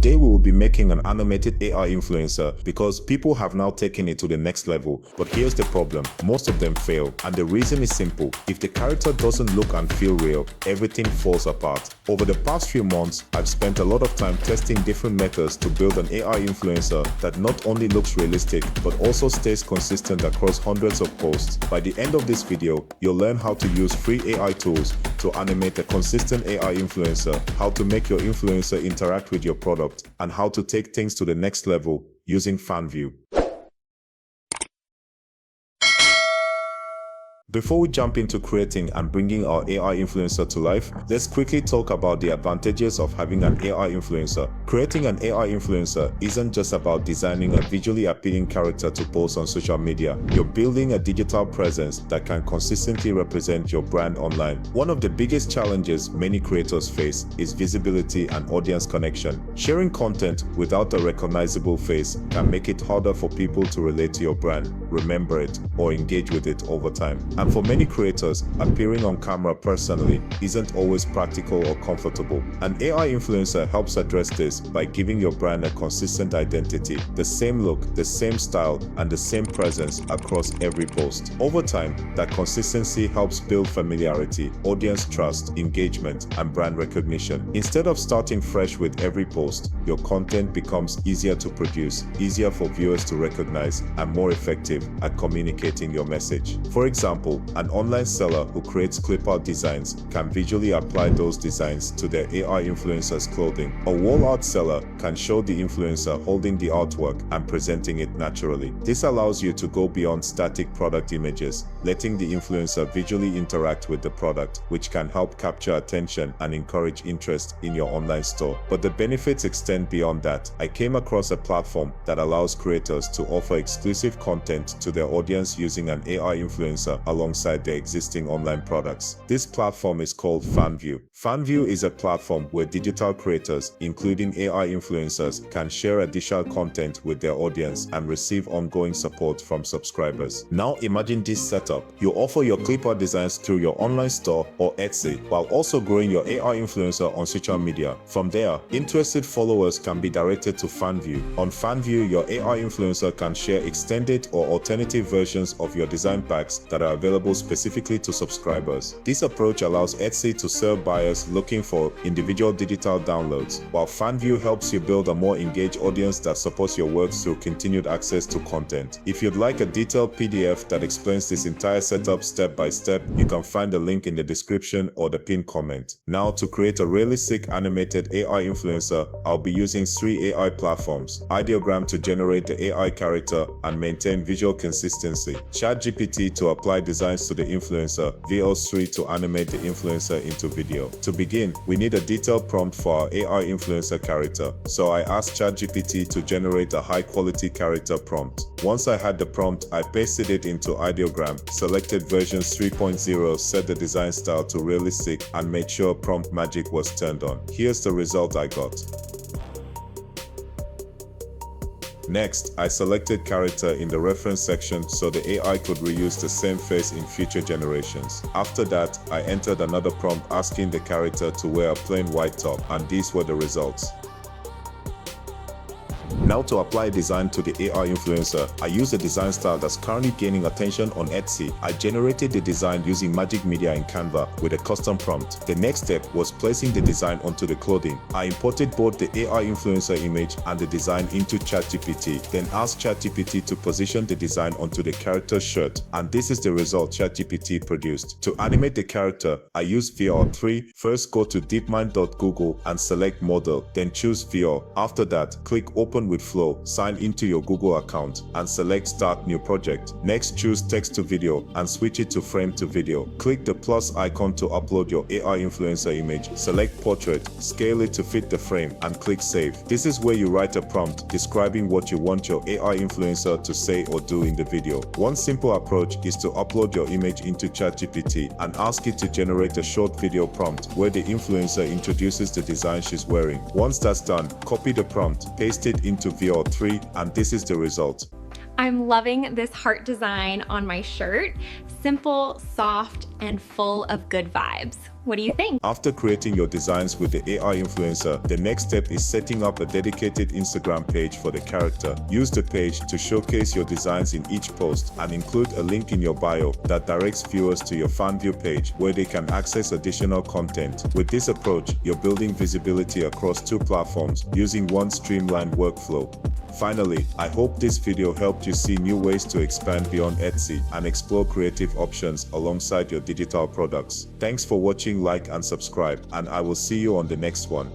Today we will be making an animated AI influencer because people have now taken it to the next level. But here's the problem, most of them fail, and the reason is simple. If the character doesn't look and feel real, everything falls apart. Over the past few months, I've spent a lot of time testing different methods to build an AI influencer that not only looks realistic, but also stays consistent across hundreds of posts. By the end of this video, you'll learn how to use free AI tools to animate a consistent AI influencer, how to make your influencer interact with your product, and how to take things to the next level using Fanvue. Before we jump into creating and bringing our AI influencer to life, let's quickly talk about the advantages of having an AI influencer. Creating an AI influencer isn't just about designing a visually appealing character to post on social media. You're building a digital presence that can consistently represent your brand online. One of the biggest challenges many creators face is visibility and audience connection. Sharing content without a recognizable face can make it harder for people to relate to your brand, remember it, or engage with it over time. And for many creators, appearing on camera personally isn't always practical or comfortable. An AI influencer helps address this by giving your brand a consistent identity, the same look, the same style, and the same presence across every post. Over time, that consistency helps build familiarity, audience trust, engagement, and brand recognition. Instead of starting fresh with every post, your content becomes easier to produce, easier for viewers to recognize, and more effective at communicating your message. For example, an online seller who creates clip art designs can visually apply those designs to their AI influencer's clothing. A wall art seller can show the influencer holding the artwork and presenting it naturally. This allows you to go beyond static product images, letting the influencer visually interact with the product, which can help capture attention and encourage interest in your online store. But the benefits extend beyond that. I came across a platform that allows creators to offer exclusive content to their audience using an AI influencer alongside their existing online products. This platform is called Fanvue. Fanvue is a platform where digital creators, including AI influencers, can share additional content with their audience and receive ongoing support from subscribers. Now imagine this setup. You offer your clip art designs through your online store or Etsy, while also growing your AI influencer on social media. From there, interested followers can be directed to Fanvue. On Fanvue, your AI influencer can share extended or alternative versions of your design packs that are available specifically to subscribers. This approach allows Etsy to serve buyers looking for individual digital downloads, while Fanvue helps you build a more engaged audience that supports your work through continued access to content. If you'd like a detailed PDF that explains this entire setup step by step, you can find the link in the description or the pinned comment. Now, to create a realistic animated AI influencer, I'll be using 3 AI platforms: Ideogram to generate the AI character and maintain visual consistency, ChatGPT to apply designs to the influencer, VO3 to animate the influencer into video. To begin, we need a detailed prompt for our AI influencer character, so I asked ChatGPT to generate a high-quality character prompt. Once I had the prompt, I pasted it into Ideogram, selected versions 3.0, set the design style to realistic, and made sure prompt magic was turned on. Here's the result I got. Next, I selected character in the reference section so the AI could reuse the same face in future generations. After that, I entered another prompt asking the character to wear a plain white top, and these were the results. Now, to apply design to the AI influencer, I used a design style that's currently gaining attention on Etsy. I generated the design using Magic Media in Canva with a custom prompt. The next step was placing the design onto the clothing. I imported both the AI influencer image and the design into ChatGPT, then asked ChatGPT to position the design onto the character's shirt, and this is the result ChatGPT produced. To animate the character, I used VR3. First, go to deepmind.google and select model, then choose VR. After that, click open with Flow, sign into your Google account, and select Start New Project. Next, choose Text to Video and switch it to Frame to Video. Click the plus icon to upload your AI influencer image. Select Portrait, scale it to fit the frame, and click Save. This is where you write a prompt describing what you want your AI influencer to say or do in the video. One simple approach is to upload your image into ChatGPT and ask it to generate a short video prompt where the influencer introduces the design she's wearing. Once that's done, copy the prompt, paste it into VR3, and this is the result. I'm loving this heart design on my shirt. Simple, soft, and full of good vibes. What do you think? After creating your designs with the AI influencer, the next step is setting up a dedicated Instagram page for the character. Use the page to showcase your designs in each post and include a link in your bio that directs viewers to your Fanvue page where they can access additional content. With this approach, you're building visibility across 2 platforms using one streamlined workflow. Finally, I hope this video helped you see new ways to expand beyond Etsy and explore creative options alongside your digital products. Thanks for watching, like and subscribe, and I will see you on the next one.